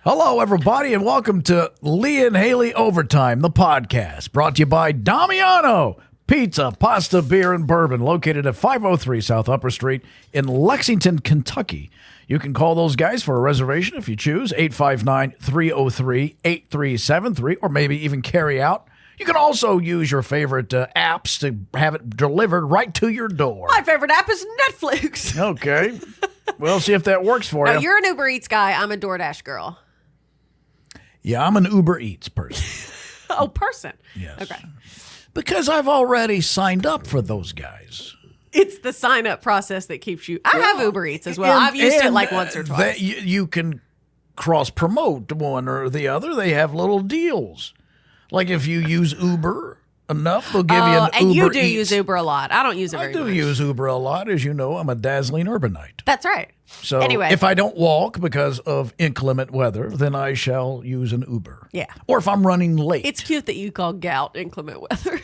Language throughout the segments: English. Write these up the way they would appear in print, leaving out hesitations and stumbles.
Hello, everybody, and welcome to Lee and Hayley Overtime, the podcast, brought to you by Damiano Pizza, Pasta, Beer, and Bourbon, located at 503 South Upper Street in Lexington, Kentucky. You can call those guys for a reservation if you choose, 859-303-8373, or maybe even carry out. You can also use your favorite apps to have it delivered right to your door. My favorite app is Netflix. Okay. Well, see if that works for you. No, you're an Uber Eats guy. I'm a DoorDash girl. Yeah, I'm an Uber Eats person. Oh, person. Yes. Okay. Because I've already signed up for those guys. It's the sign-up process that keeps you. I have Uber Eats as well. I've used it like once or twice. You can cross-promote one or the other. They have little deals. Like if you use Uber enough, they'll give you an Uber and you do Eats. Use Uber a lot. I don't use it very much. I do use Uber a lot. As you know, I'm a dazzling urbanite. That's right. So anyway, if I don't walk because of inclement weather, then I shall use an Uber. Yeah. Or if I'm running late. It's cute that you call gout inclement weather.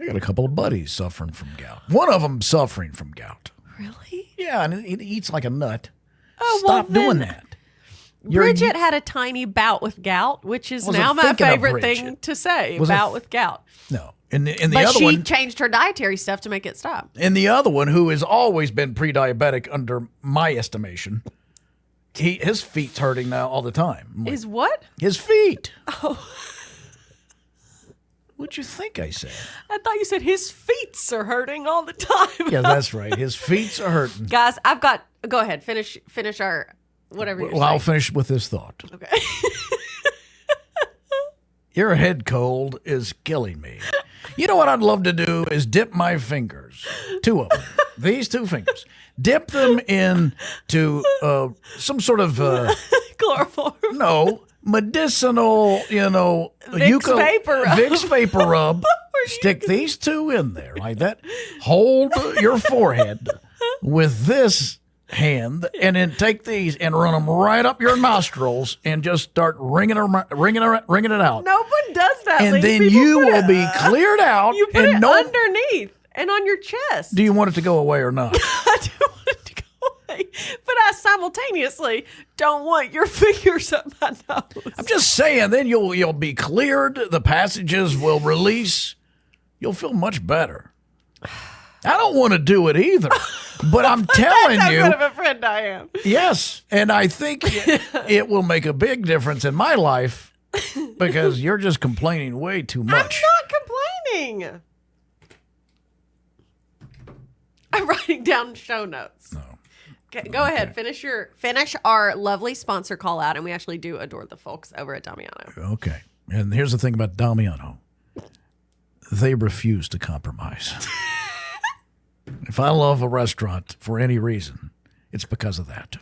I got a couple of buddies suffering from gout. One of them suffering from gout. Really? Yeah, and it eats like a nut. Oh, Stop doing that. Bridget had a tiny bout with gout, which is now my favorite thing to say, bout with gout. No. And the but other she one changed her dietary stuff to make it stop. And the other one, who has always been pre-diabetic under my estimation, his feet's hurting now all the time. Is what? His feet. Oh. What'd you think I said? I thought you said his feet are hurting all the time. Yeah, that's right. His feet are hurting. Guys, I've got... Go ahead. Finish our... Whatever you're saying. I'll finish with this thought. Okay. Your head cold is killing me. You know what I'd love to do is dip my fingers, two of them, these two fingers, dip them into some sort of... chloroform. No, medicinal, Vicks VapoRub. Vicks VapoRub. Stick these two in there like that. Hold your forehead with this hand, and then take these and run them right up your nostrils and just start wringing it out. No one does that. And then you will be cleared out. You put it underneath and on your chest. Do you want it to go away or not? I do want it to go away, but I simultaneously don't want your fingers up my nose. I'm just saying, then you'll be cleared. The passages will release. You'll feel much better. I don't want to do it either, but I'm telling That's you. how good of a friend I am. Yes, and I think it will make a big difference in my life because you're just complaining way too much. I'm not complaining. I'm writing down show notes. No. Okay, go ahead. Finish our lovely sponsor call out, and we actually do adore the folks over at Damiano. Okay, and here's the thing about Damiano. They refuse to compromise. If I love a restaurant for any reason, it's because of that.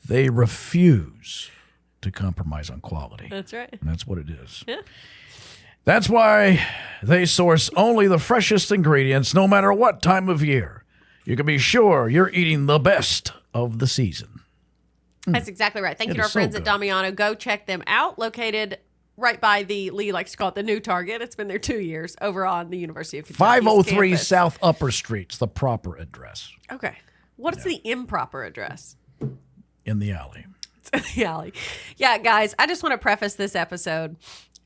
They refuse to compromise on quality. That's right. And that's what it is. Yeah. That's why they source only the freshest ingredients, no matter what time of year. You can be sure you're eating the best of the season. That's exactly right. Thank you to our friends at Damiano. Go check them out. Located right by the, Lee likes to call it the new Target. It's been there 2 years over on the University of Kentucky 503 campus. South Upper Street's the proper address. Okay. What is the improper address? In the alley. It's in the alley. Yeah, guys, I just want to preface this episode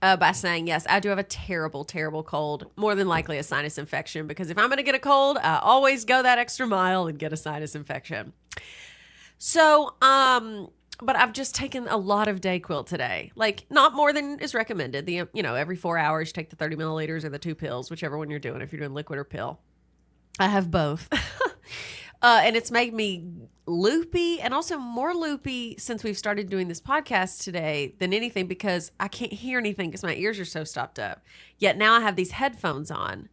by saying, yes, I do have a terrible, terrible cold. More than likely a sinus infection, because if I'm going to get a cold, I always go that extra mile and get a sinus infection. So, but I've just taken a lot of Dayquil today. Like, not more than is recommended. Every 4 hours, you take the 30 milliliters or the 2 pills, whichever one you're doing, if you're doing liquid or pill. I have both. And it's made me loopy, and also more loopy since we've started doing this podcast today than anything, because I can't hear anything because my ears are so stopped up. Yet now I have these headphones on.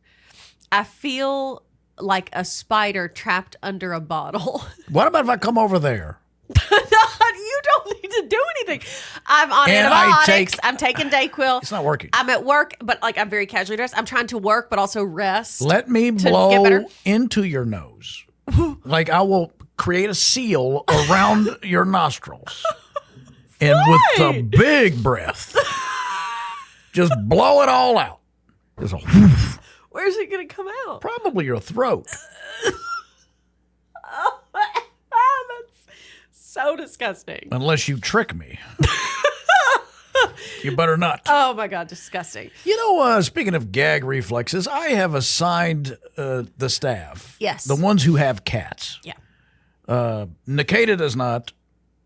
I feel like a spider trapped under a bottle. What about if I come over there? You don't need to do anything. I'm on antibiotics. I'm taking Dayquil. It's not working. I'm at work, but I'm very casually dressed. I'm trying to work, but also rest. Let me blow into your nose. Like I will create a seal around your nostrils. And with a big breath, just blow it all out. There's a whoosh. Where's it going to come out? Probably your throat. Oh, that's so disgusting. Unless you trick me. You better not. Oh my God, disgusting. You know, speaking of gag reflexes, I have assigned the staff. Yes. The ones who have cats. Yeah. Nikita does not.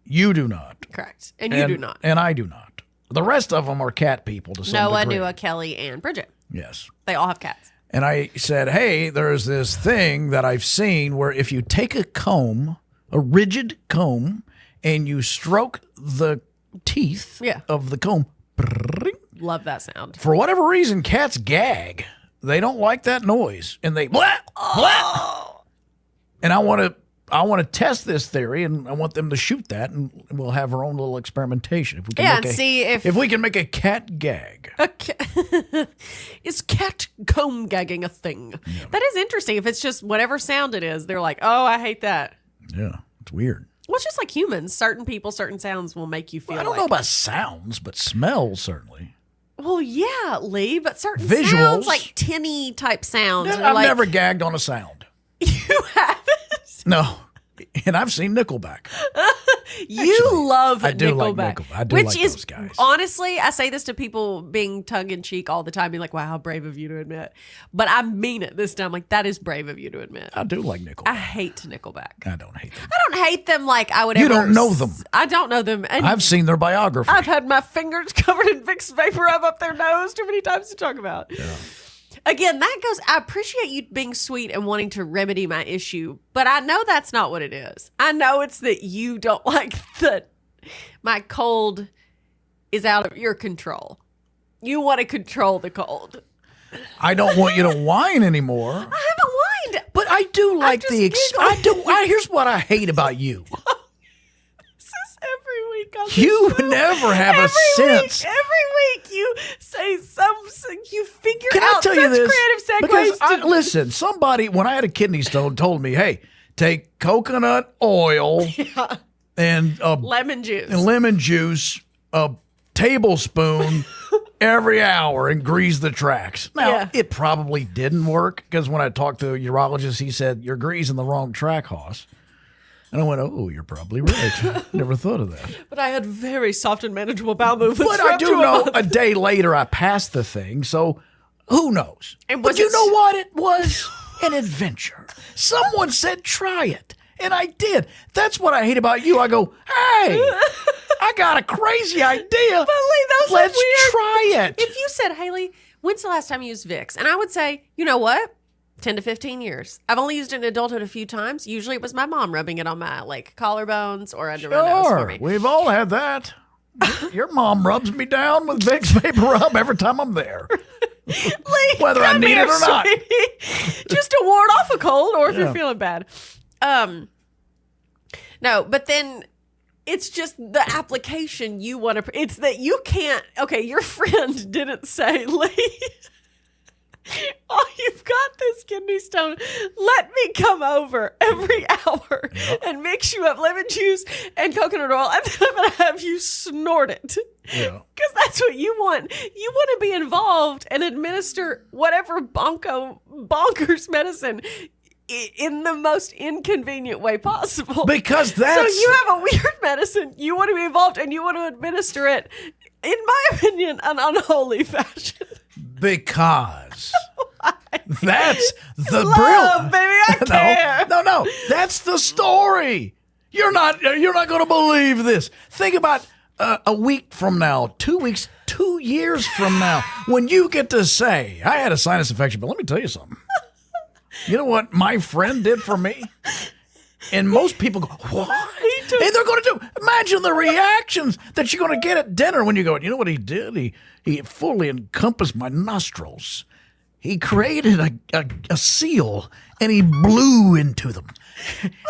You do not. Correct. And you do not. And I do not. The rest of them are cat people to some Noah, degree. Nua, Kelly, and Bridget. Yes. They all have cats. And I said, hey, there's this thing that I've seen where if you take a comb, a rigid comb, and you stroke the teeth of the comb, Love that sound. for whatever reason, cats gag. They don't like that noise. And they blah, blah. And I want to test this theory, and I want them to shoot that, and we'll have our own little experimentation. If we can see if we can make a cat gag. Is cat comb gagging a thing? Yeah. That is interesting. If it's just whatever sound it is, they're like, oh, I hate that. Yeah, it's weird. Well, it's just like humans. Certain people, certain sounds will make you feel I don't know about sounds, but smells certainly. Well, yeah, Lee, but certain visuals, sounds, like tinny type sounds. I've never gagged on a sound. You haven't? No. And I've seen Nickelback. You love I do Nickelback. like Nickelback. I do which like is, those guys. Honestly, I say this to people being tongue-in-cheek all the time, being like, wow, how brave of you to admit. But I mean it this time. Like, that is brave of you to admit. I do like Nickelback. I hate Nickelback. I don't hate them. I don't hate them like I would You ever. don't know them. I don't know them. And I've seen their biography. I've had my fingers covered in Vicks VapoRub up their nose too many times to talk about. Yeah. Again, that goes, I appreciate you being sweet and wanting to remedy my issue, but I know that's not what it is. I know it's that you don't like that my cold is out of your control. You want to control the cold. I don't want you to whine anymore. I haven't whined. But I do like the here's what I hate about you. Every week on you show. never have a sense. Every week you say you figure Can out I tell such you this? creative segues. Because listen, somebody when I had a kidney stone told me, hey, take coconut oil and lemon juice, a tablespoon every hour and grease the tracks. Now, it probably didn't work because when I talked to a urologist, he said, you're greasing the wrong track, Hoss. And I went, oh, you're probably right. Never thought of that. But I had very soft and manageable bowel movements. But I do know a day later I passed the thing, so who knows? But you know what? It was an adventure. Someone said try it, and I did. That's what I hate about you. I go, hey, I got a crazy idea. But Lee, let's try it. If you said, Haley, when's the last time you used Vicks? And I would say, you know what? 10 to 15 years. I've only used it in adulthood a few times. Usually it was my mom rubbing it on my collarbones or under my nose for me. We've all had that. Your mom rubs me down with Vicks VapoRub every time I'm there. Lee, whether I need it or not. Just to ward off a cold or if you're feeling bad. No, but then it's just the application you want to. It's that you can't. Okay, your friend didn't say, Lee. Oh, you've got this kidney stone. Let me come over every hour and mix you up lemon juice and coconut oil, and then I'm going to have you snort it. Yeah. Because that's what you want. You want to be involved and administer whatever bonkers medicine in the most inconvenient way possible. Because that's... So you have a weird medicine. You want to be involved and you want to administer it, in my opinion, an unholy fashion. Because that's the love, baby. I care. No. That's the story. You're not going to believe this. Think about a week from now, 2 weeks, 2 years from now, when you get to say, I had a sinus infection, but let me tell you something. You know what my friend did for me? And most people go, what? Hey, they're going to do. Imagine the reactions that you're going to get at dinner when you go, you know what he did? He fully encompassed my nostrils. He created a seal and he blew into them.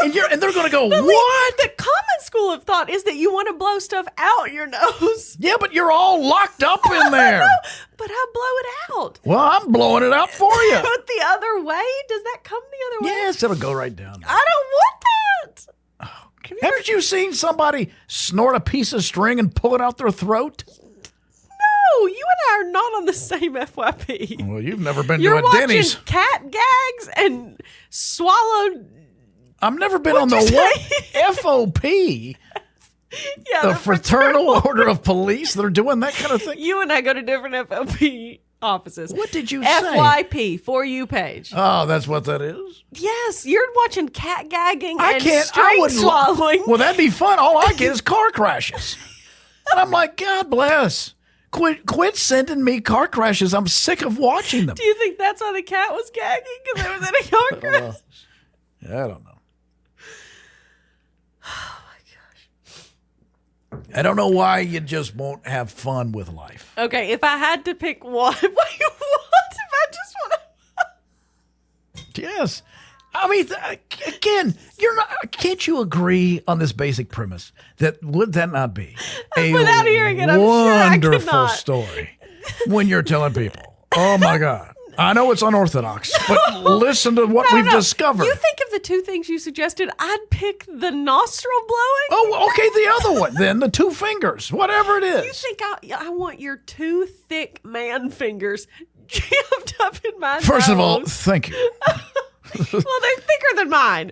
And they're going to go, what? The common school of thought is that you want to blow stuff out your nose. Yeah, but you're all locked up in there. But I blow it out. Well, I'm blowing it out for you. But the other way? Does that come the other way? Yes, it'll go right down there. I don't want that. Oh, haven't you seen somebody snort a piece of string and pull it out their throat? No, you and I are not on the same FYP. Well, you've never been You're to a Denny's. Cat gags and swallowed I've never been on the what? FOP. Yeah, The Fraternal Order of Police. They're doing that kind of thing. You and I go to different FOP offices. What did you say? FYP, For You page. Oh, that's what that is? Yes, you're watching cat gagging I and can't. string swallowing. Well, that'd be fun. All I get is car crashes. And I'm like, God bless. Quit sending me car crashes. I'm sick of watching them. Do you think that's why the cat was gagging? Because it was in a car crash? I don't know. I don't know why you just won't have fun with life. Okay, if I had to pick one, what if I just want to? Yes. I mean, again, you're not. Can't you agree on this basic premise that would that not be a Without hearing it, I'm sure I could wonderful not. story when you're telling people, "Oh my God, I know it's unorthodox, but listen to what we've discovered." You think of the two things you suggested, I'd pick the nostril blowing. Oh, okay, the other one, then the two fingers, whatever it is. You think I want your two thick man fingers jammed up in my First of all, nose? thank you. Well, they're thicker than mine.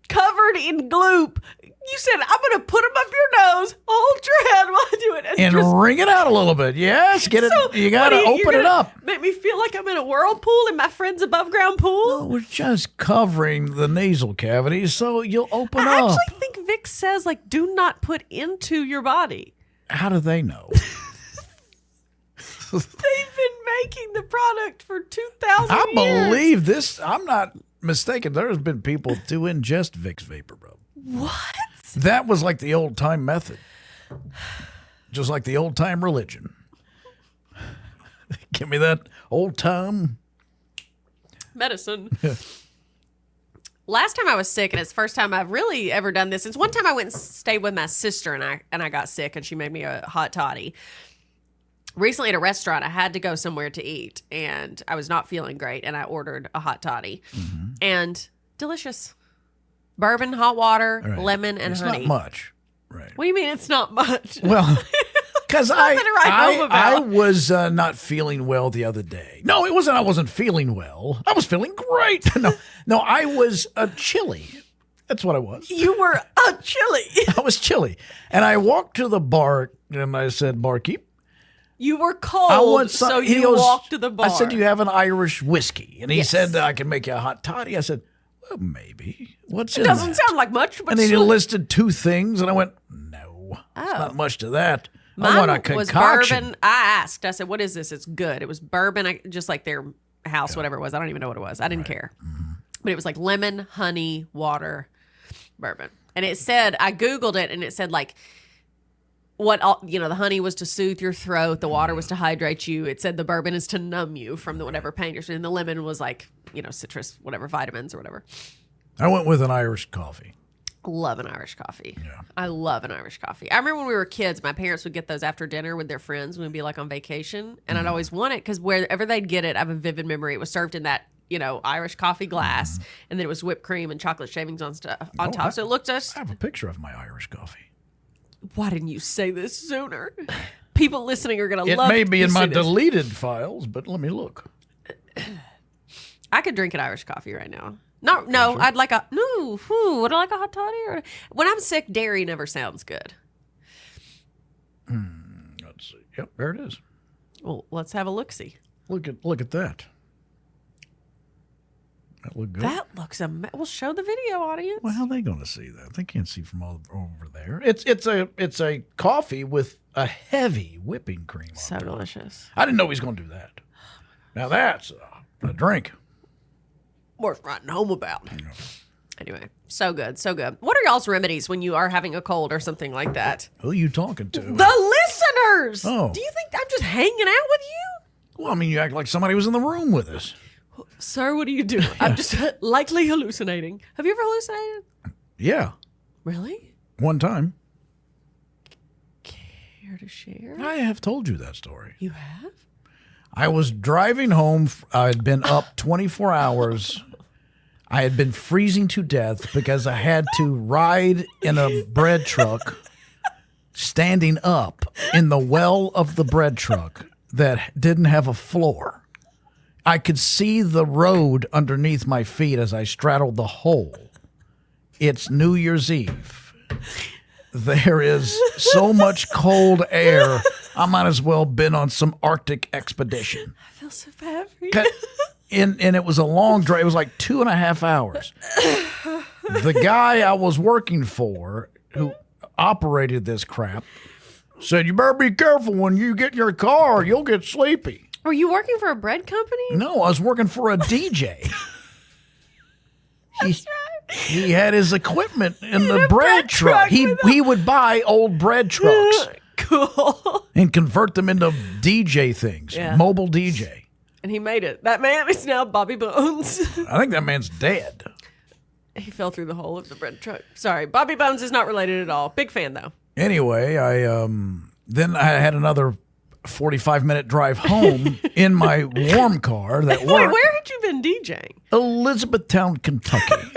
Covered in gloop. You said, I'm going to put them up your nose. Hold your head while I do it. And just, wring it out a little bit. Yes, get it. So, You got to what, open you're it up. Make me feel like I'm in a whirlpool in my friend's above ground pool. We're just covering the nasal cavities so you'll open I up. actually think Vicks says, like, do not put into your body. How do they know? They've been making the product for 2,000 I years. believe this. I'm not mistaken. There's been people to ingest Vicks VapoRub. What? That was like the old time method, just like the old time religion. Give me that old time Medicine. Last time I was sick, and it's the first time I've really ever done this. It's one time I went and stayed with my sister, and I got sick, and she made me a hot toddy. Recently at a restaurant, I had to go somewhere to eat, and I was not feeling great, and I ordered a hot toddy. And delicious. Bourbon, hot water, Right. lemon, and It's honey. not much, right? What do you mean it's not much? Well, because nothing to write home about. I was not feeling well the other day. No, it wasn't. I wasn't feeling well. I was feeling great. No, I was chilly. That's what I was. You were chilly. I was chilly, and I walked to the bar and I said, "Barkeep, You were cold, I want some." so He you goes, walked to the bar. I said, "Do you have an Irish whiskey?" And he Yes. said, "I can make you a hot toddy." I said, "Well, maybe. What's in Doesn't that?" sound like much, but And then he sure. listed two things, and I went, "No, it's Oh. not much to that. I want a Mine was concoction." bourbon. I asked. I said, "What is this?" It's good. It was bourbon, just like their house, whatever it was. I don't even know what it was. I didn't care. But it was like lemon, honey, water, bourbon. And it said, I Googled it, and it said like, what all, the honey was to soothe your throat, the water was to hydrate you. It said the bourbon is to numb you from the whatever pain you're feeling. And the lemon was like, citrus, whatever, vitamins or whatever. I went with an Irish coffee. Love an Irish coffee. Yeah. I love an Irish coffee. I remember when we were kids, my parents would get those after dinner with their friends when we'd be like on vacation. And I'd always want it because wherever they'd get it, I have a vivid memory. It was served in that, Irish coffee glass. And then it was whipped cream and chocolate shavings on Oh, top. So it looked just, I have a picture of my Irish coffee. why didn't you say this sooner? People listening are going to It love may be to in my see this. deleted files, but let me look. I could drink an Irish coffee right now. No, I'd like a, no, would I like a hot toddy? Or, when I'm sick, dairy never sounds good. Let's see. Yep, there it is. Well, let's have a look-see. Look at that. That look good. That looks amazing. Well, show the video, audience. Well, how are they going to see that? They can't see from all over there. It's a coffee with a heavy whipping cream on So top. delicious. I didn't know he was going to do that. Now that's a drink. Worth writing home about. Anyway, so good, so good. What are y'all's remedies when you are having a cold or something like that? Who are you talking to? The listeners! Oh. Do you think I'm just hanging out with you? Well, I mean, you act like somebody was in the room with us. Sir, what do you do? I'm just likely hallucinating. Have you ever hallucinated? Yeah, Really? one time. Care to share? I have told you that story. You have? I was driving home. I had been up 24 hours. I had been freezing to death because I had to ride in a bread truck, standing up in the well of the bread truck that didn't have a floor. I could see the road underneath my feet as I straddled the hole. It's New Year's Eve. There is so much cold air. I might as well been on some Arctic expedition. I feel so bad for you. And it was a long drive. It was like 2.5 hours. The guy I was working for, who operated this crap, said, "You better be careful when you get in your car. You'll get sleepy." Were you working for a bread company? No, I was working for a DJ. That's right. He had his equipment in the bread truck. He would buy old bread trucks Cool. and convert them into DJ things, mobile DJ. And he made it. That man is now Bobby Bones. I think that man's dead. He fell through the hole of the bread truck. Sorry, Bobby Bones is not related at all. Big fan though. Anyway, then I had another 45-minute drive home in my warm car that Wait, worked. where had you been DJing? Elizabethtown, Kentucky.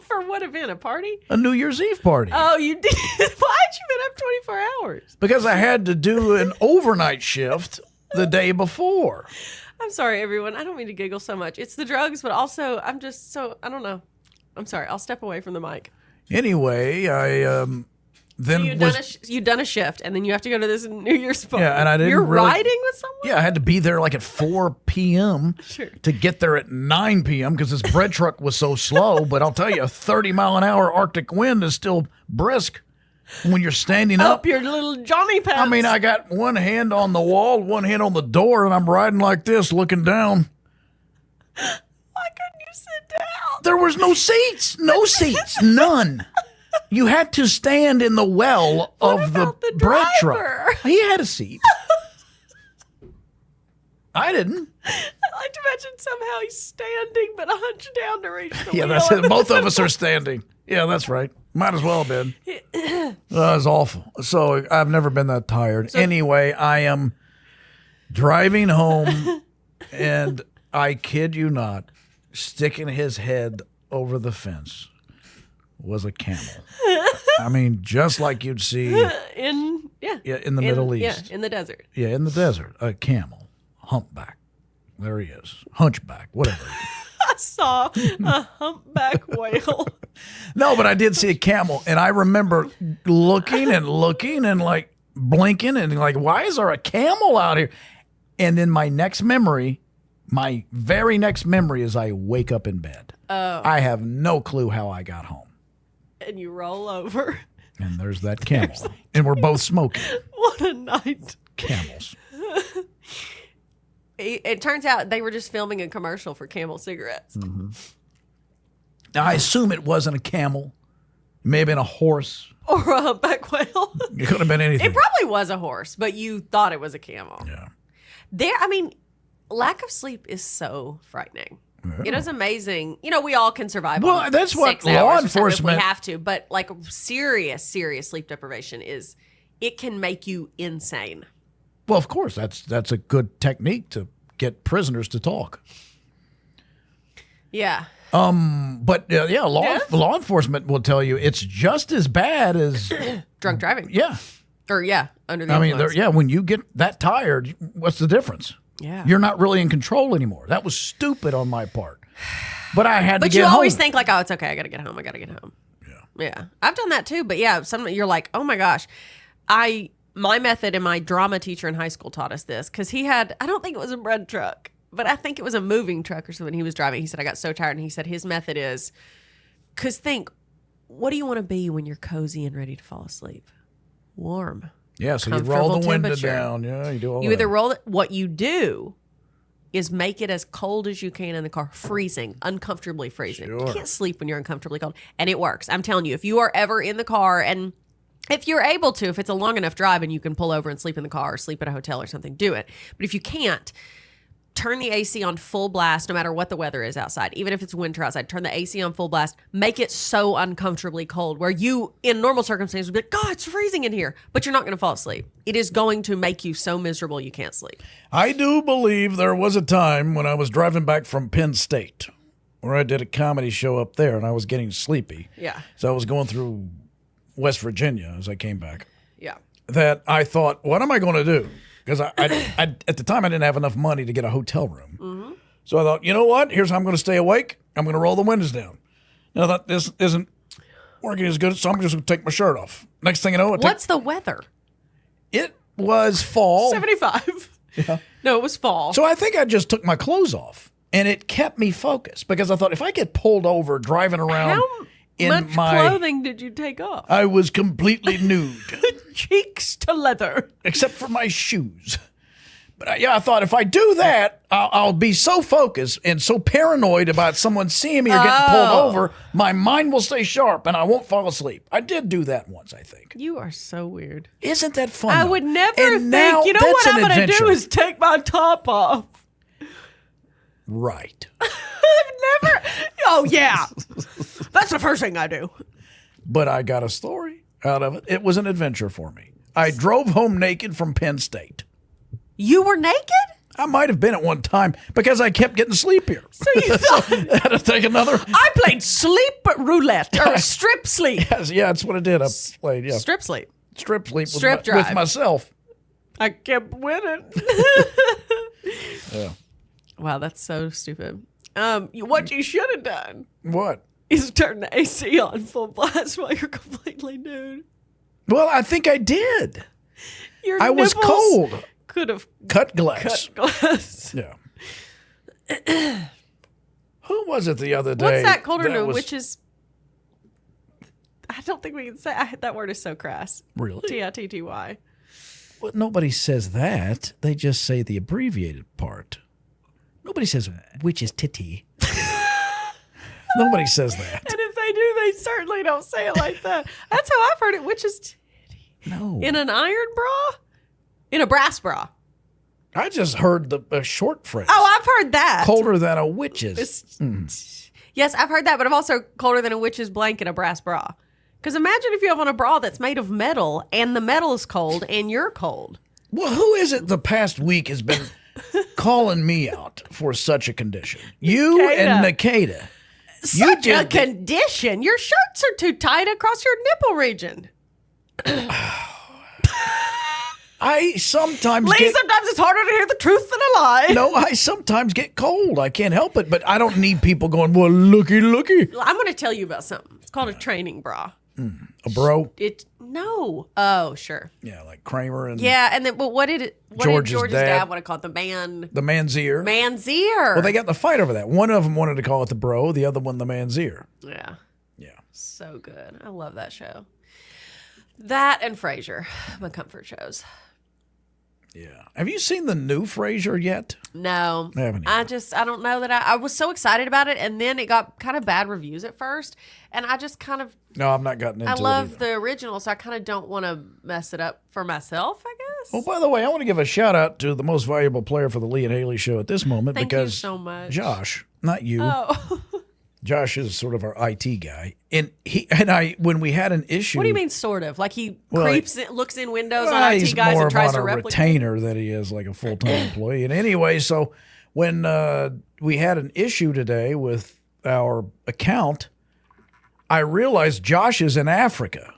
For what event? A party? A New Year's Eve party. Oh, you did? Why'd you been up 24 hours? Because I had to do an overnight shift the day before. I'm sorry, everyone. I don't mean to giggle so much. It's the drugs, but also I'm just so, I don't know. I'm sorry. I'll step away from the mic. Anyway, I then you'd done a shift, and then you have to go to this New Year's party. Yeah, and I didn't You're really, riding with someone? Yeah, I had to be there like at 4 p.m. Sure. to get there at 9 p.m. because this bread truck was so slow. But I'll tell you, a 30-mile-an-hour Arctic wind is still brisk when you're standing up. Your little Johnny pants. I mean, I got one hand on the wall, one hand on the door, and I'm riding like this, looking down. Why couldn't you sit down? There was no seats. No seats. None. You had to stand in the well of the bread driver? truck. He had a seat. I didn't. I like to imagine somehow he's standing but hunched down to reach the Yeah, wheel. that's it. Both of us are standing. Yeah, that's right. Might as well have been. That was awful. So I've never been that tired. Anyway, I am driving home, and I kid you not, sticking his head over the fence was a camel. I mean, just like you'd see in the Middle East. Yeah, in the desert. Yeah, in the desert, a camel, humpback. There he is, hunchback, whatever. I saw a humpback whale. No, but I did see a camel, and I remember looking and like blinking and like, why is there a camel out here? And then my very next memory is I wake up in bed. Oh. I have no clue how I got home. And you roll over. And there's that camel. And we're both smoking. What a night. Camels. It turns out they were just filming a commercial for Camel cigarettes. Mm-hmm. Now, I assume it wasn't a camel. It may have been a horse. Or a humpback whale. It could have been anything. It probably was a horse, but you thought it was a camel. Yeah. Lack of sleep is so frightening. Yeah. It is amazing. You know, we all can survive. Well, on that's what 6 law hours enforcement- if we have to, but like serious sleep deprivation it can make you insane. Well, of course, that's a good technique to get prisoners to talk. Yeah. But law enforcement will tell you it's just as bad as drunk driving. Yeah. Or under the influence. When you get that tired, what's the difference? Yeah. You're not really in control anymore. That was stupid on my part. But I had to get home. But you always think like, oh, it's okay. I got to get home. Yeah. I've done that too. But yeah, you're like, oh my gosh. My method and my drama teacher in high school taught us this because he had, I don't think it was a bread truck, but I think it was a moving truck or something he was driving. He said, I got so tired. And he said his method is, because what do you want to be when you're cozy and ready to fall asleep? Warm. Yeah, so you roll the window temperature. down. Yeah, you do all You that. either roll it, what you do is make it as cold as you can in the car, freezing, uncomfortably freezing. Sure. You can't sleep when you're uncomfortably cold. And it works. I'm telling you, if you are ever in the car and if you're able to, if it's a long enough drive and you can pull over and sleep in the car or sleep at a hotel or something, do it. But if you can't, turn the AC on full blast no matter what the weather is outside. Even if it's winter outside, turn the AC on full blast. Make it so uncomfortably cold where you, in normal circumstances, would be like, God, it's freezing in here. But you're not going to fall asleep. It is going to make you so miserable you can't sleep. I do believe there was a time when I was driving back from Penn State where I did a comedy show up there and I was getting sleepy. Yeah. So I was going through West Virginia as I came back. Yeah. That I thought, what am I going to do? Because I at the time I didn't have enough money to get a hotel room. Mm-hmm. So I thought, you know what? Here's how I'm going to stay awake. I'm going to roll the windows down. And I thought, this isn't working as good, so I'm just going to take my shirt off. Next thing you know, What's the weather? it was fall. 75. Yeah. No, it was fall. So I think I just took my clothes off, and it kept me focused because I thought if I get pulled over driving around How in much my clothing did you take off? I was completely nude, Cheeks to leather. except for my shoes. But I thought if I do that, I'll be so focused and so paranoid about someone seeing me or getting pulled over, my mind will stay sharp and I won't fall asleep. I did do that once, I think. You are so weird. Isn't that fun? I though? would never And now think, you know that's what I'm an going to do adventure. is take my top off. Right. I've never. Oh, yeah. That's the first thing I do. But I got a story out of it. It was an adventure for me. I drove home naked from Penn State. You were naked? I might have been at one time because I kept getting sleepier. So you thought I had to take another. I played sleep roulette or strip sleep. Yes, yeah, that's what I did. I played, yeah. Strip sleep. Strip sleep Strip with, drive. with myself. I kept winning. Yeah. Wow, that's so stupid. What you should have done What? is turn the AC on full blast while you're completely nude. Well, I think I did. Your I was nipples cold. Could have Cut glass. cut glass. Yeah. Who was it the other day? What's that colder than was- which is? I don't think we can say that word is so crass. Really? Titty. Well, nobody says that. They just say the abbreviated part. Nobody says which is titty. Nobody says that. And if they do, they certainly don't say it like that. That's how I've heard it. Which is titty. No. In an iron bra? In a brass bra. I just heard the short phrase. Oh, I've heard that. Colder than a witch's. Yes, I've heard that, but I'm also colder than a witch's blanket, a brass bra. Because imagine if you have on a bra that's made of metal and the metal is cold and you're cold. Well, who is it the past week has been calling me out for such a condition? You and Nikita. Such a condition. Your shirts are too tight across your nipple region. I sometimes Lee, get... sometimes it's harder to hear the truth than a lie. No, I sometimes get cold. I can't help it, but I don't need people going, well, looky. I'm going to tell you about something. It's called a training bra. A bro? No. Oh, sure. Yeah, like Kramer and Yeah, and then, but what did George's George's dad. dad want to call it? the man's ear. Man's ear. Well, they got in the fight over that. One of them wanted to call it the bro, the other one the man's ear. Yeah. Yeah. So good. I love that show. That and Frasier, my comfort shows. Yeah. Have you seen the new Frasier yet? No, I haven't I don't know that I was so excited about it, and then it got kind of bad reviews at first, and I just kind of No, I've not gotten into I it love either. the original, so I kind of don't want to mess it up for myself, I guess. Oh, by the way, I want to give a shout out to the most valuable player for the Lee and Haley show at this moment Thank you because so much. Josh, not you. Oh, Josh is sort of our IT guy, and when we had an issue. what do you mean, sort of? Like he Well, creeps, looks in windows Well, on IT he's guys more and tries of to on a replicate. retainer than he is like a full-time employee. And anyway, so when we had an issue today with our account, I realized Josh is in Africa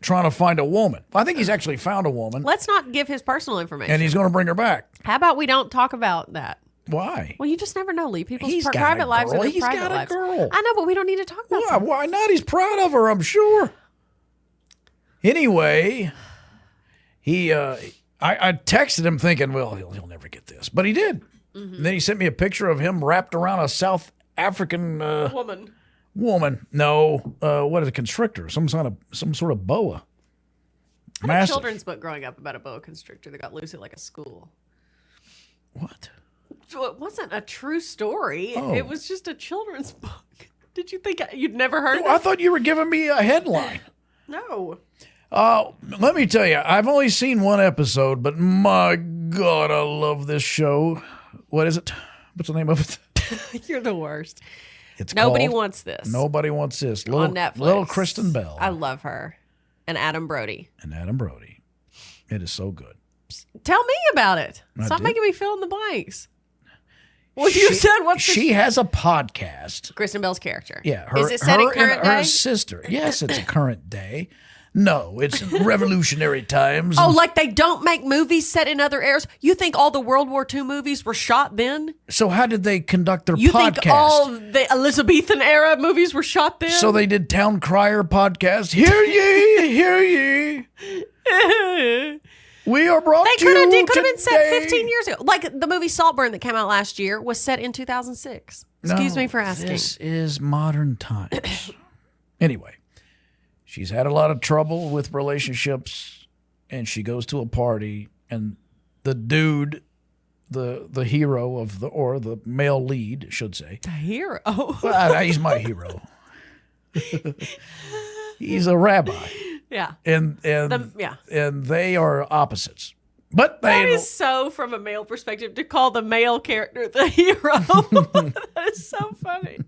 trying to find a woman. I think he's actually found a woman, Let's not give his personal information. and he's going to bring her back. How about we don't talk about that? Why? Well, you just never know, Lee. People's He's got private a lives are girl. their He's private got a lives. girl. I know, but we don't need to talk about that. Why not? He's proud of her, I'm sure. Anyway, I texted him thinking, well, he'll never get this, but he did. Mm-hmm. And then he sent me a picture of him wrapped around a South African Woman. No, what is a constrictor? Some sort of boa. I had a Massive. children's book growing up about a boa constrictor that got loose at like a school. What? So it wasn't a true story. Oh. It was just a children's book. Did you think you'd never heard I of thought you were giving me a headline. No. Let me tell you, I've only seen one episode, but my God, I love this show. What is it? What's the name of it? You're the worst. It's Nobody called wants this. Nobody Wants This. On Netflix. Little Kristen Bell. I love her. And Adam Brody. And Adam Brody. It is so good. Tell me about it. Stop did. making me fill in the blanks. Well, you said what's the... She has a podcast. Kristen Bell's character. Yeah. Is it set in current and her day? sister. Yes, it's a current day. No, it's revolutionary times. Oh, like they don't make movies set in other eras? You think all the World War II movies were shot then? So how did they conduct their You podcast? think all the Elizabethan era movies were shot then? So they did Town Crier podcast. Hear ye, hear ye. We are brought They to you could have been set today. 15 years ago. Like the movie Saltburn that came out last year was set in 2006. Excuse No, me for asking. This is modern times. Anyway, she's had a lot of trouble with relationships, and she goes to a party, and the dude, the hero of the male lead, I should say. A hero. Well, he's my hero. He's a rabbi, Yeah. and they are opposites. But That they is so from a male perspective to call the male character the hero. That is so funny.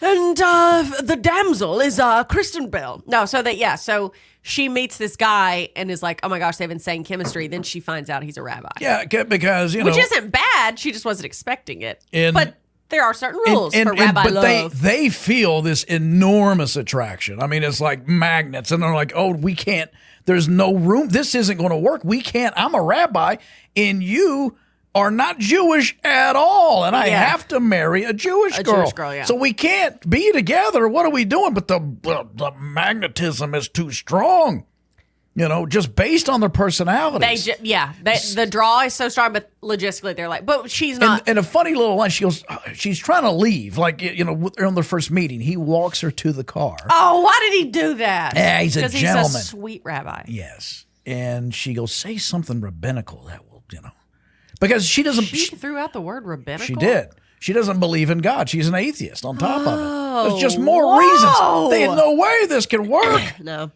And the damsel is Kristen Bell. No, so she meets this guy and is like, oh my gosh, they have insane chemistry. Then she finds out he's a rabbi. yeah, because Which isn't bad. She just wasn't expecting it. And- but there are certain rules for rabbi but love. they feel this enormous attraction. I mean, it's like magnets, and they're like, "Oh, we can't. There's no room. This isn't going to work. We can't. I'm a rabbi, and you are not Jewish at all, and I Yeah. have to marry a Jewish girl. Jewish girl, yeah. So we can't be together. What are we doing? But the magnetism is too strong. You know, just based on their personalities. The draw is so strong, but logistically they're like, but she's not. And a funny little line, she goes, she's trying to leave. Like, you know, on their first meeting, he walks her to the car. Oh, why did he do that? Yeah, he's a Because gentleman. he's a sweet rabbi. Yes. And she goes, say something rabbinical that will, you know. Because she doesn't. She threw out the word rabbinical? She did. She doesn't believe in God. She's an atheist on top of it. There's just more whoa. reasons. There's no way this can work. No.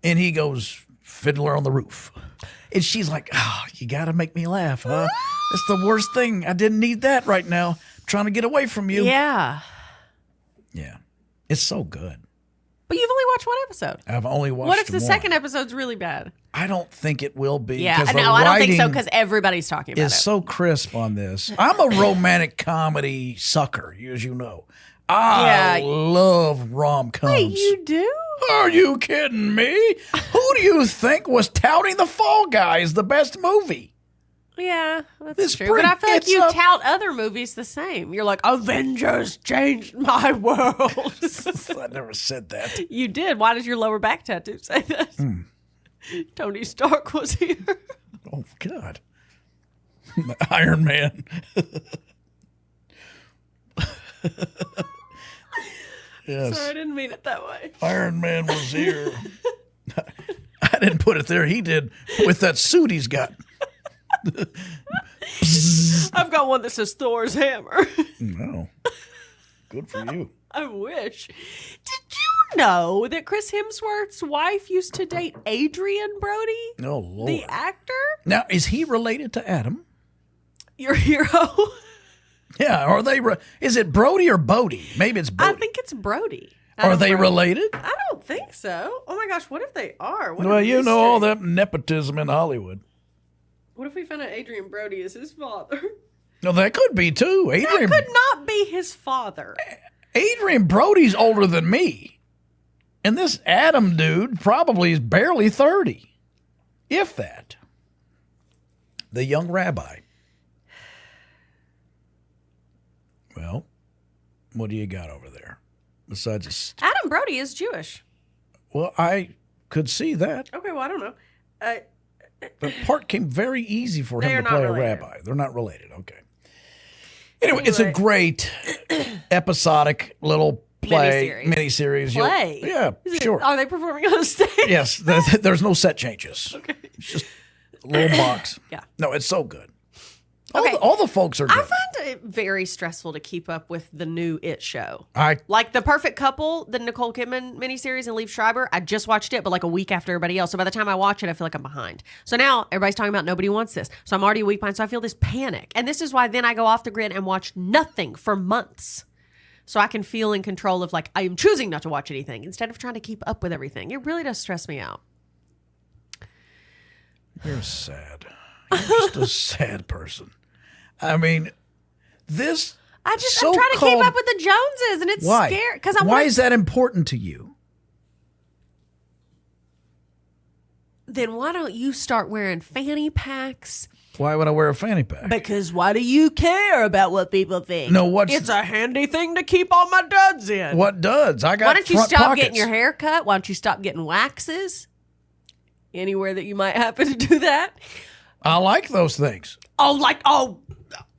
And he goes, Fiddler on the Roof. And she's like, oh, you got to make me laugh, huh? That's the worst thing. I didn't need that right now. I'm trying to get away from you. Yeah. Yeah. It's so good. But you've only watched one episode. I've only watched What if the one. second episode's really bad? I don't think it will be. Yeah. 'cause the No, I don't think so writing because everybody's talking about is it. so crisp on this. I'm a romantic comedy sucker, as you know. I love rom-coms. Wait, you do? Are you kidding me? Who do you think was touting The Fall Guy as the best movie? Yeah, that's This true. But I feel like it's you a- tout other movies the same. You're like, Avengers changed my world. I never said that. You did. Why does your lower back tattoo say that? Tony Stark was here. Oh, God. Iron Man. Yes. Sorry, I didn't mean it that way. Iron Man was here. I didn't put it there. He did with that suit he's got. I've got one that says Thor's hammer. No. Good for you. I wish. Did you know that Chris Hemsworth's wife used to date Adrian Brody, Oh, Lord. the actor? Now, is he related to Adam? Your hero? Yeah. Are they? Is it Brody or Bodie? Maybe it's Bodie. I think it's Brody. Are Adam they Brody. related? I don't think so. Oh my gosh, what if they are? What Well, a you know all mystery. that nepotism in Hollywood. What if we found out Adrian Brody is his father? No, that could be too. That Adrian could not be his father. Adrian Brody's older than me. And this Adam dude probably is barely 30. If that. The young rabbi. Well, what do you got over there? Besides this. Adam Brody is Jewish. Well, I could see that. Okay, well, I don't know. The part came very easy for They him are to play not a related. rabbi. They're not related. Okay. Anyway, it's a Anyway. great episodic little Miniseries. miniseries. Play? Yeah, Is it- sure. Are they performing on a stage? Yes, there's no set changes. Okay. It's just a little box. Yeah. No, it's so good. Okay. All the folks are good. I find it very stressful to keep up with the new It show. I Like The Perfect Couple, the Nicole Kidman miniseries, and Liev Schreiber, I just watched it, but like a week after everybody else. So by the time I watch it, I feel like I'm behind. So now everybody's talking about nobody wants this. So I'm already a week behind. So I feel this panic. And this is why then I go off the grid and watch nothing for months. So I can feel in control of like, I am choosing not to watch anything instead of trying to keep up with everything. It really does stress me out. You're sad. You're just a sad person. I mean, this. I'm trying to keep so-called- up with the Joneses, and it's Why? scary because Why is that important to you? then why don't you start wearing fanny packs? Why would I wear a fanny pack? Because why do you care about what people think? No, it's a handy thing to keep all my duds in. What duds? I got Why don't you front stop pockets. getting your hair cut? Why don't you stop getting waxes? Anywhere that you might happen to do that. I like those things.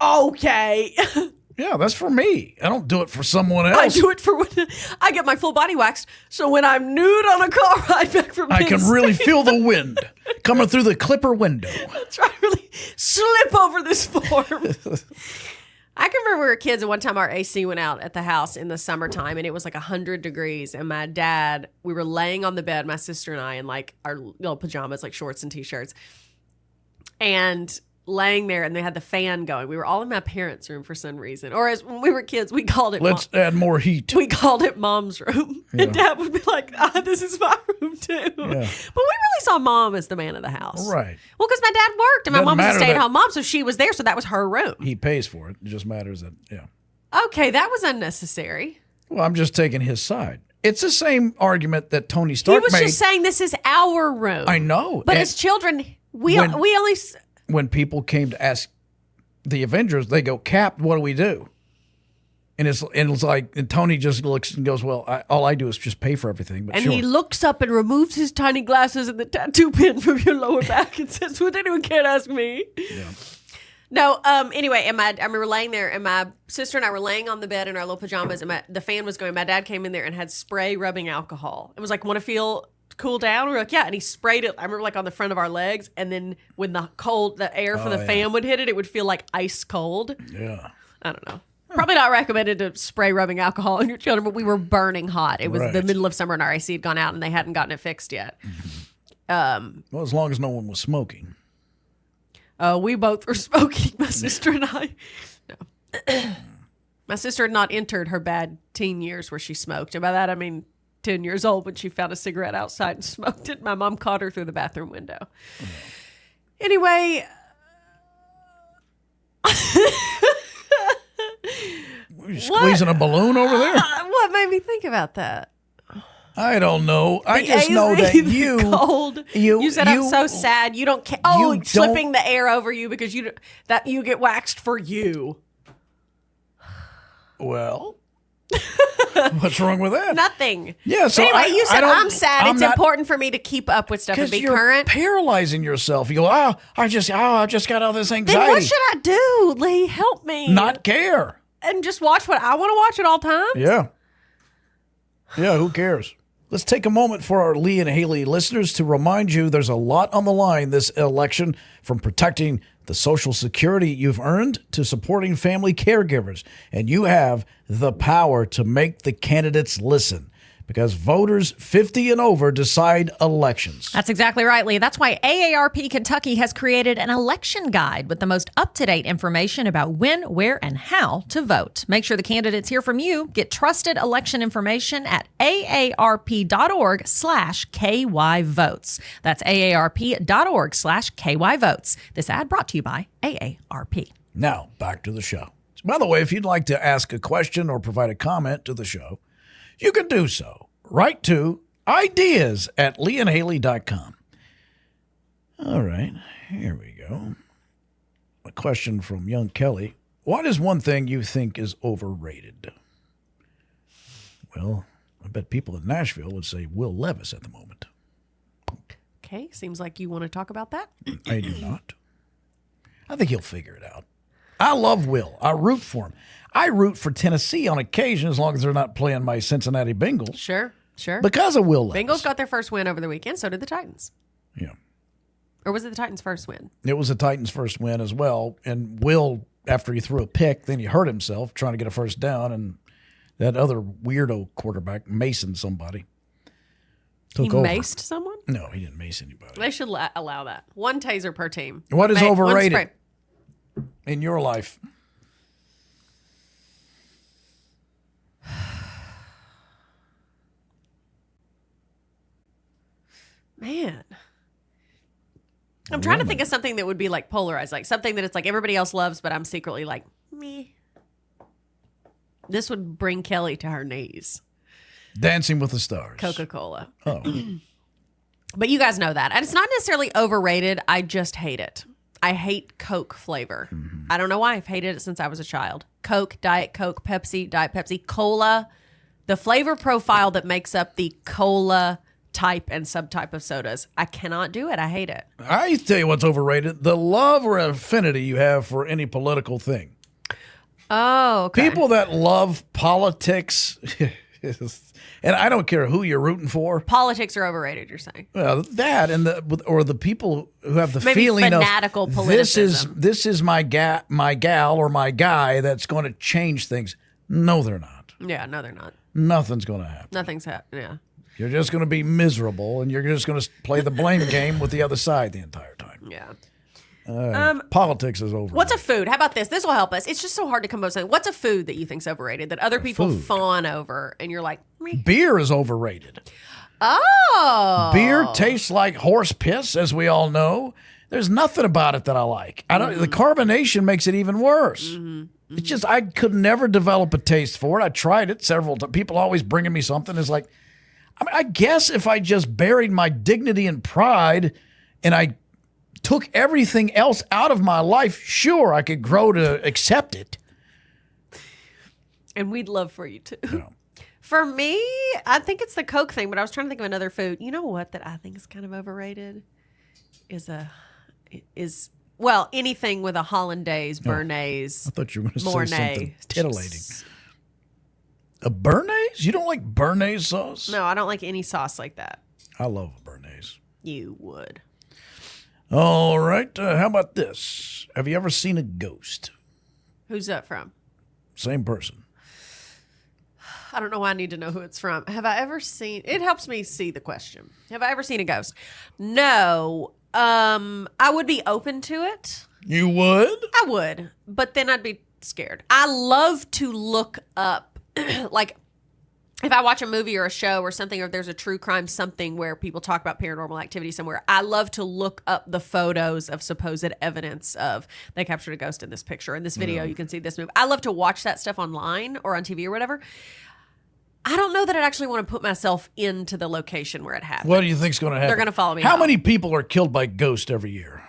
Okay. Yeah, that's for me. I don't do it for someone else. I do it for when I get my full body waxed. So when I'm nude on a car ride back from I can Penn really State, feel the wind coming through the clipper window. try to really slip over this form. I can remember we were kids, and one time our AC went out at the house in the summertime, and it was like 100 degrees. And my dad, we were laying on the bed, my sister and I, in like our little pajamas, like shorts and t-shirts, and laying there, and they had the fan going. We were all in my parents' room for some reason, or as when we were kids, we called it. Let's add more heat. We called it Mom's room, and Dad would be like, "This is my room too." Yeah. But we really saw Mom as the man of the house, Right? Well, because my dad worked, and my Doesn't mom was a matter stay-at-home mom, so she was there, so that was her room. He pays for it. It just matters that, yeah. Okay, that was unnecessary. Well, I'm just taking his side. It's the same argument that Tony Stark made. He was just saying this is our room. I know. But And as children, we only. when people came to ask the Avengers, they go, "Cap, what do we do?" And it's like, and Tony just looks and goes, "Well, all I do is just pay for everything." But And sure. he looks up and removes his tiny glasses and the tattoo pin from your lower back and says, "Would anyone care to ask me?" Yeah. No. Anyway, I remember laying there, and my sister and I were laying on the bed in our little pajamas, and the fan was going. My dad came in there and had spray rubbing alcohol. It was like, "Want to feel cool down?" We were like, "Yeah," and he sprayed it. I remember like on the front of our legs, and then when the air from the fan would hit it, it would feel like ice cold. Yeah. I don't know. Probably not recommended to spray rubbing alcohol on your children, but we were burning hot. It was the middle of summer, and our AC had gone out, and they hadn't gotten it fixed yet. Well, as long as no one was smoking. We both were smoking, my sister and I. No. My sister had not entered her bad teen years where she smoked. And by that, I mean 10 years old when she found a cigarette outside and smoked it. My mom caught her through the bathroom window. Anyway. Were you squeezing a balloon over there? What made me think about that? I don't know. I just know that you cold. You said I'm so sad. You don't care. Oh, slipping the air over you because you get waxed for you. Well, what's wrong with that? Nothing. Yeah. So anyway, you said I'm sad. It's not, important for me to keep up with stuff and be you're current. Paralyzing yourself. You go, I just got all this anxiety. Then what should I do, Lee? Help me. Not care. And just watch what I want to watch at all times. Yeah. Yeah. Who cares? Let's take a moment for our Lee and Haley listeners to remind you there's a lot on the line this election, from protecting the Social Security you've earned to supporting family caregivers. And you have the power to make the candidates listen, because voters 50 and over decide elections. That's exactly right, Lee. That's why AARP Kentucky has created an election guide with the most up-to-date information about when, where, and how to vote. Make sure the candidates hear from you. Get trusted election information at aarp.org/KYVotes. That's aarp.org/KYVotes. This ad brought to you by AARP. Now, back to the show. By the way, if you'd like to ask a question or provide a comment to the show, you can do so. Write to ideas@leeandhaley.com. All right, here we go. A question from young Kelly. What is one thing you think is overrated? Well, I bet people in Nashville would say Will Levis at the moment. Okay, seems like you want to talk about that. I do not. I think he'll figure it out. I love Will. I root for him. I root for Tennessee on occasion, as long as they're not playing my Cincinnati Bengals. Sure. Because of Will Levis. Bengals got their first win over the weekend. So did the Titans. Yeah. Or was it the Titans' first win? It was the Titans' first win as well. And Will, after he threw a pick, then he hurt himself trying to get a first down. And that other weirdo quarterback, Mason somebody, took over. He maced someone? No, he didn't mace anybody. They should allow that. One taser per team. What is overrated in your life? Man. I'm trying to think of something that would be like polarized, like something that it's like everybody else loves, but I'm secretly like, meh. This would bring Kelly to her knees. Dancing with the Stars. Coca-Cola. Oh. But you guys know that. And it's not necessarily overrated. I just hate it. I hate Coke flavor. I don't know why. I've hated it since I was a child. Coke, Diet Coke, Pepsi, Diet Pepsi, Cola. The flavor profile that makes up the cola type and subtype of sodas. I cannot do it. I hate it. I tell you what's overrated. The love or affinity you have for any political thing. Oh, okay. People that love politics, and I don't care who you're rooting for. Politics are overrated, you're saying? Well, that and the people who have the Maybe feeling fanatical of politicism. this is my gal or my guy that's going to change things. No, they're not. Yeah, no, they're not. Nothing's going to happen. Nothing's happening. Yeah. You're just going to be miserable, and you're just going to play the blame game with the other side the entire time. Yeah. Politics is over. What's a food? How about this? This will help us. It's just so hard to come up with something. What's a food that you think's overrated that other people food. fawn over, and you're like, meh. Beer is overrated. Oh, Beer tastes like horse piss, as we all know. There's nothing about it that I like. I don't. The carbonation makes it even worse. It's just I could never develop a taste for it. I tried it several times. People always bringing me something. It's like, I guess if I just buried my dignity and pride, and I took everything else out of my life, sure, I could grow to accept it. And we'd love for you to. Yeah. For me, I think it's the Coke thing, but I was trying to think of another food. You know what that I think is kind of overrated? Well, anything with a hollandaise, béarnaise. I thought you were going to say Mornay. something titillating. A béarnaise? You don't like béarnaise sauce? No, I don't like any sauce like that. I love a béarnaise. You would. All right. How about this? Have you ever seen a ghost? Who's that from? Same person. I don't know why I need to know who it's from. Have I ever seen... It helps me see the question. Have I ever seen a ghost? No. I would be open to it. You would? I would. But then I'd be scared. I love to look up... like, if I watch a movie or a show or something, or if there's a true crime something where people talk about paranormal activity somewhere, I love to look up the photos of supposed evidence of they captured a ghost in this picture. In this video, you can see this movie. I love to watch that stuff online or on TV or whatever. I don't know that I'd actually want to put myself into the location where it happened. What do you think's going to happen? They're going to follow me How home. many people are killed by ghosts every year?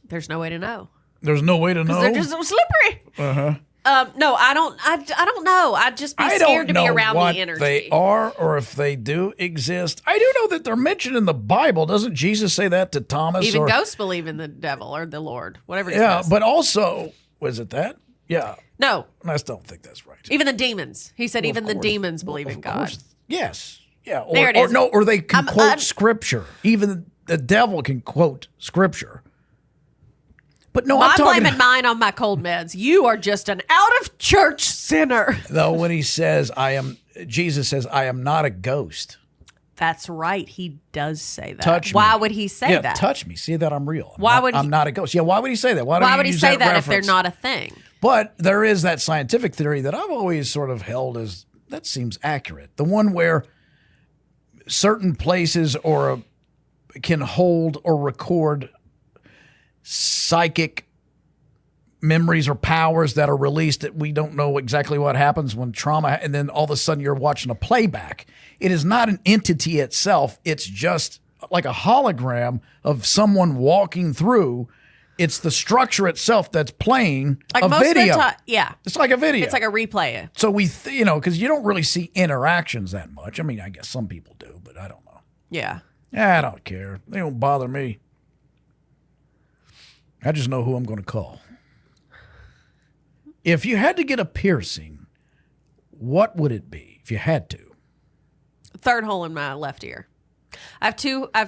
There's no way to know. There's no way to know. They're just so slippery. No, I don't know. I'd just be I scared don't to be know around what the energy. they are or if they do exist. I do know that they're mentioned in the Bible. Doesn't Jesus say that to Thomas? Even ghosts believe in the devil or the Lord, whatever it Yeah, says. but also, was it that? Yeah. No, I still don't think that's right. even the demons. He said even the course. demons believe in Of God. course. Yes. Yeah. Or, There it or is. no, or they can quote I'm- scripture. Even the devil can quote scripture. But no, I'm I'm talking blaming mine on my cold meds. You are just an out of church sinner. though when he says Jesus says, I am not a ghost. That's right. He does say that. Touch me. Why would he say Yeah, that? touch me. See that I'm real. Why would I'm he- not a ghost. Yeah, why would he say that? Why would he use say that if reference? they're not a thing? But there is that scientific theory that I've always sort of held as that seems accurate. The one where certain places can hold or record psychic memories or powers that are released that we don't know exactly what happens when trauma, and then all of a sudden you're watching a playback. It is not an entity itself. It's just like a hologram of someone walking through. It's the structure itself that's playing Like a most video. of the time, yeah. It's like a video. It's like a replay. So because you don't really see interactions that much. I mean, I guess some people do, but I don't know. Yeah. I don't care. They don't bother me. I just know who I'm going to call. If you had to get a piercing, what would it be if you had to? Third hole in my left ear. I have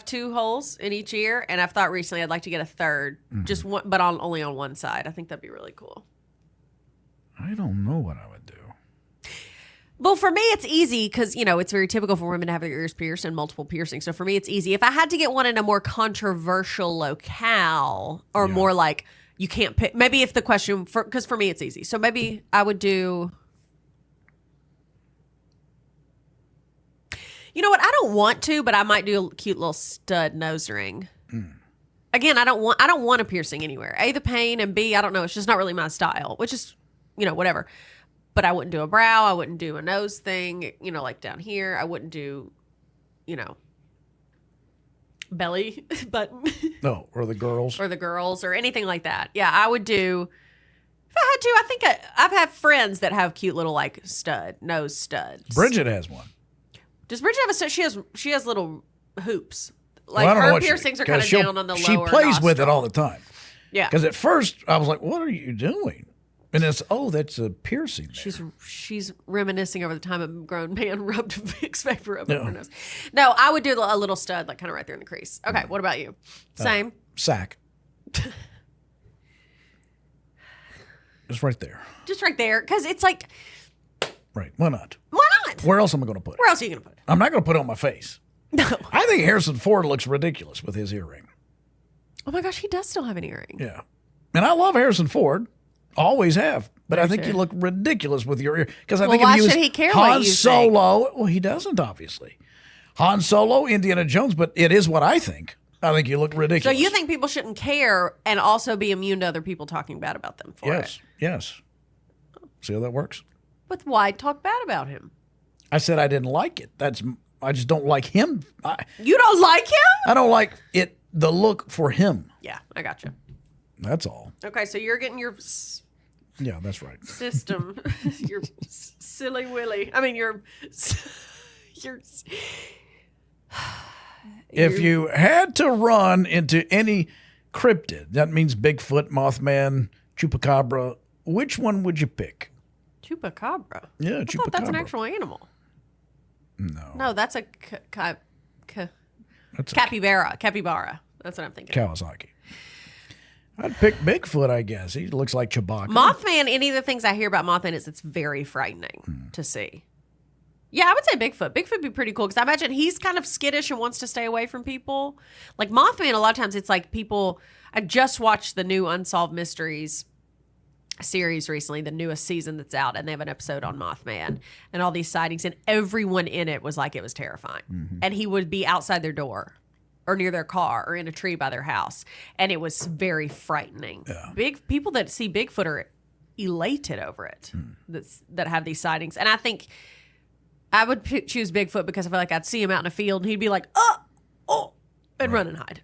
two holes in each ear, and I've thought recently I'd like to get a third, just one, but only on one side. I think that'd be really cool. I don't know what I would do. Well, for me, it's easy because, it's very typical for women to have their ears pierced and multiple piercings. So for me, it's easy. If I had to get one in a more controversial locale or more like you can't pick, maybe if the question, because for me, it's easy. So maybe I would do, you know what? I don't want to, but I might do a cute little stud nose ring. Again, I don't want a piercing anywhere. A, the pain, and B, I don't know. It's just not really my style, which is, whatever. But I wouldn't do a brow. I wouldn't do a nose thing, like down here. I wouldn't do, belly button. No, or the girls. Or the girls or anything like that. Yeah, I would do. If I had to, I think I've had friends that have cute little like nose studs. Bridget has one. Does Bridget have a stud? She has little hoops. Like Well, I don't know her what piercings are kind of down on the She lower plays with it nostril. all the time. Yeah. Because at first I was like, "What are you doing?" And it's that's a piercing. There. She's reminiscing over the time a grown man rubbed Vicks VapoRub over her nose. No, I would do a little stud, like kind of right there in the crease. Okay, what about you? Same. Sack. Just right there. Just right there, because it's like, Right. Why not? why not? Where else am I going to put it? Where else are you gonna put it? I'm not going to put it on my face. No. I think Harrison Ford looks ridiculous with his earring. Oh my gosh, he does still have an earring. Yeah. And I love Harrison Ford. Always have. But I Me think too. you look ridiculous with your ear. Because I Well, think why if you should was he care what Han you Solo, well, he doesn't, obviously. Han Solo, Indiana Jones, but it is what I think. I think you look So ridiculous. you think people shouldn't care and also be immune to other people talking bad about them for Yes. it? Yes. See how that works? But why talk bad about him? I said I didn't like it. I just don't like him. You don't like him? I don't like it. The look for him. Yeah, I got you. That's all. Okay, so you're getting your Yeah, that's right. system, your silly willy. I mean, your If you had to run into any cryptid, that means Bigfoot, Mothman, Chupacabra, which one would you pick? chupacabra. Yeah, I thought that's an Chupacabra. actual animal. No. No, that's a That's a capybara. That's what I'm thinking. Kawasaki. I'd pick Bigfoot, I guess. He looks like Chewbacca. Mothman, any of the things I hear about Mothman is it's very frightening to see. Yeah, I would say Bigfoot. Bigfoot would be pretty cool because I imagine he's kind of skittish and wants to stay away from people. Like Mothman, a lot of times it's like people. I just watched the new Unsolved Mysteries series recently, the newest season that's out, and they have an episode on Mothman and all these sightings, and everyone in it was like it was terrifying. And he would be outside their door or near their car or in a tree by their house, and it was very frightening. Yeah. Big people that see Bigfoot are elated over it. That have these sightings, and I think I would choose Bigfoot because I feel like I'd see him out in a field and he'd be like, oh, and run and hide.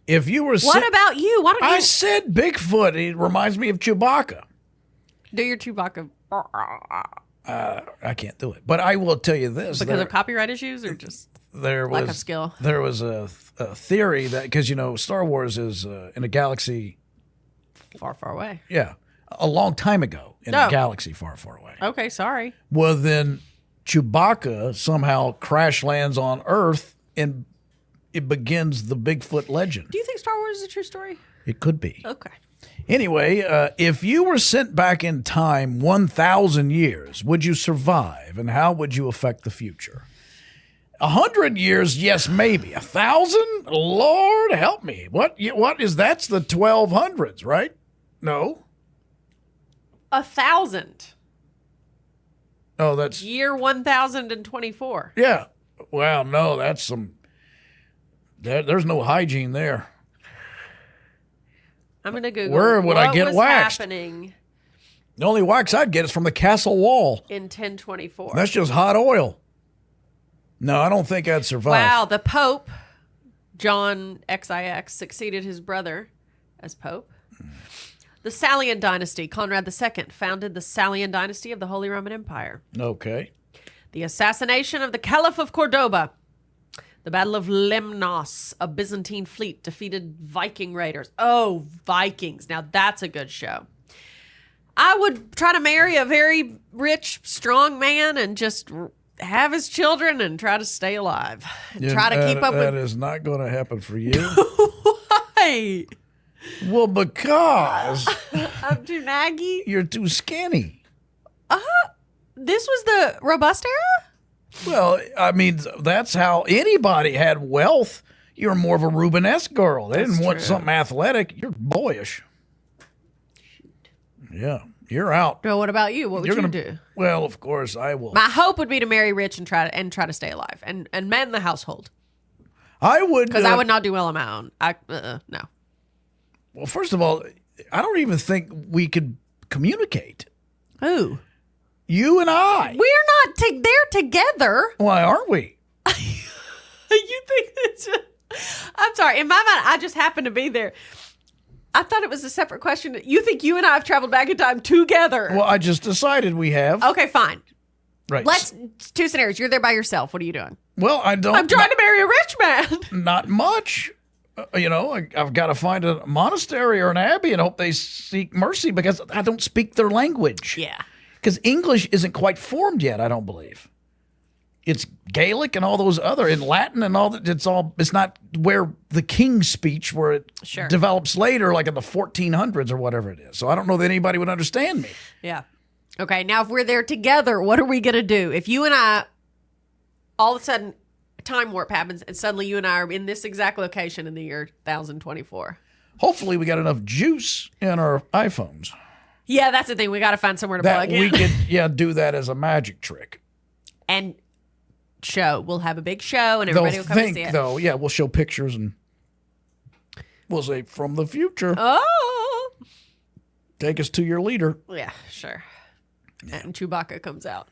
If you were What about you? Why don't I you said Bigfoot. He reminds me of Chewbacca. do your Chewbacca I can't do it. But I will tell you this. because of copyright issues or just there lack was of skill? There was a theory that because Star Wars is in a galaxy, Far, far away. a long time ago in Oh. a galaxy far, far away. Okay, sorry. Well, then Chewbacca somehow crash lands on Earth and it begins the Bigfoot legend. Do you think Star Wars is a true story? It could be. Okay. Anyway, if you were sent back in time 1,000 years, would you survive, and how would you affect the future? 100 years, yes, maybe. 1,000? Lord help me. What is that's the 1200s, right? No. 1,000. Oh, that's Year 1024. yeah. Well, no, that's some. There's no hygiene there. I'm gonna Google. Where would I what get was waxed? happening The only wax I'd get is from the castle wall. in 1024? That's just hot oil. No, I don't think I'd survive. Wow, the Pope, John XIX, succeeded his brother as Pope. The Salian dynasty, Conrad II, founded the Salian dynasty of the Holy Roman Empire. Okay. The assassination of the Caliph of Cordoba. The Battle of Lemnos, a Byzantine fleet defeated Viking raiders. Oh, Vikings. Now that's a good show. I would try to marry a very rich, strong man and just have his children and try to stay alive. And try to keep up That with. is not going to happen for you. Hey, Well, because I'm too naggy. you're too skinny. This was the robust era? Well, I mean, that's how anybody had wealth. You're more of a Rubenesque girl. They didn't want true. something athletic. You're boyish. Yeah, you're out. Well, what about you? What would You're you gonna do? Well, of course I will. My hope would be to marry rich and try to stay alive and man the household. I would Because I would not do well on my own. No. Well, first of all, I don't even think we could communicate. Who? You and I. We're not there together. Why aren't we? You think it's I'm sorry. In my mind, I just happened to be there. I thought it was a separate question. You think you and I have traveled back in time together? Well, I just decided we have. Okay, fine. Right. Let's two scenarios. You're there by yourself. What are you doing? Well, I don't. I'm trying to marry a rich man. Not much. I've got to find a monastery or an abbey and hope they seek mercy because I don't speak their language. Yeah. Because English isn't quite formed yet, I don't believe. It's Gaelic and all those other, in Latin and all that. It's not where the King's speech, where it Sure. develops later, like in the 1400s or whatever it is. So I don't know that anybody would understand me. Yeah. Okay, now if we're there together, what are we going to do? If you and I, all of a sudden, time warp happens and suddenly you and I are in this exact location in the year 1024. Hopefully we got enough juice in our iPhones Yeah, that's the thing. We got to find somewhere to that plug in. we could do that as a magic trick. And we'll have a big show and They'll everybody will come and see think, it. though, we'll show pictures and we'll say, from the future, Oh. take us to your leader. Yeah, sure. And Chewbacca comes out.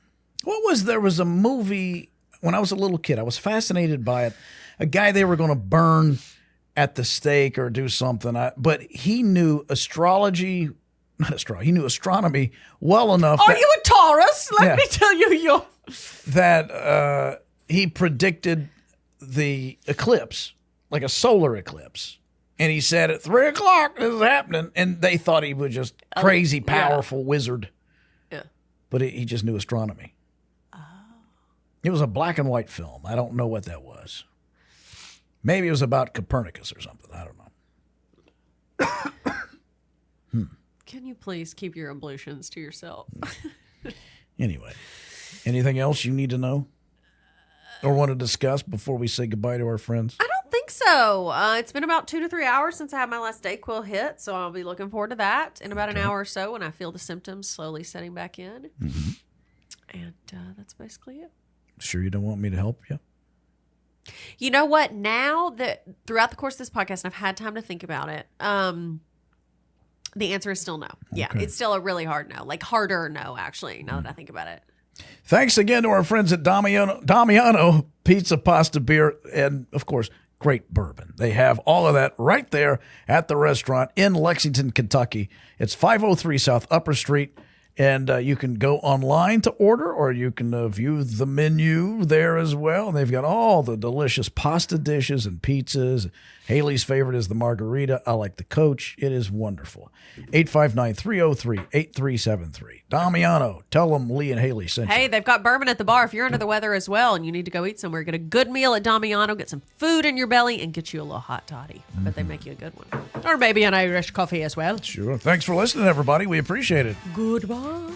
There was a movie when I was a little kid. I was fascinated by it. A guy they were going to burn at the stake or do something. But he knew he knew astronomy well enough. Are you a Taurus? Let Yeah. me tell you that he predicted the eclipse, like a solar eclipse. And he said at 3:00, this is happening. And they thought he was just crazy, powerful wizard. Yeah. But he just knew astronomy. Oh. It was a black and white film. I don't know what that was. Maybe it was about Copernicus or something. I don't know. Can you please keep your ablutions to yourself? Anyway, anything else you need to know or want to discuss before we say goodbye to our friends? I don't think so. It's been about 2 to 3 hours since I had my last Dayquil hit, so I'll be looking forward to that in about an hour or so when I feel the symptoms slowly setting back in. Mm-hmm. And that's basically it. Sure you don't want me to help you? You know what? Now that throughout the course of this podcast, and I've had time to think about it, the answer is still no. Yeah, Okay. it's still a really hard no, like harder no, actually, now that I think about it. Thanks again to our friends at Damiano Pizza, Pasta, Beer, and, of course, great bourbon. They have all of that right there at the restaurant in Lexington, Kentucky. It's 503 South Upper Street, and you can go online to order, or you can view the menu there as well. And they've got all the delicious pasta dishes and pizzas. Haley's favorite is the margarita. I like the Coach. It is wonderful. 859-303-8373. Damiano, tell them Lee and Haley sent you. Hey, they've got bourbon at the bar if you're under the weather as well and you need to go eat somewhere. Get a good meal at Damiano, get some food in your belly, and get you a little hot toddy. I bet they make you a good one. Or maybe an Irish coffee as well. Sure. Thanks for listening, everybody. We appreciate it. Goodbye.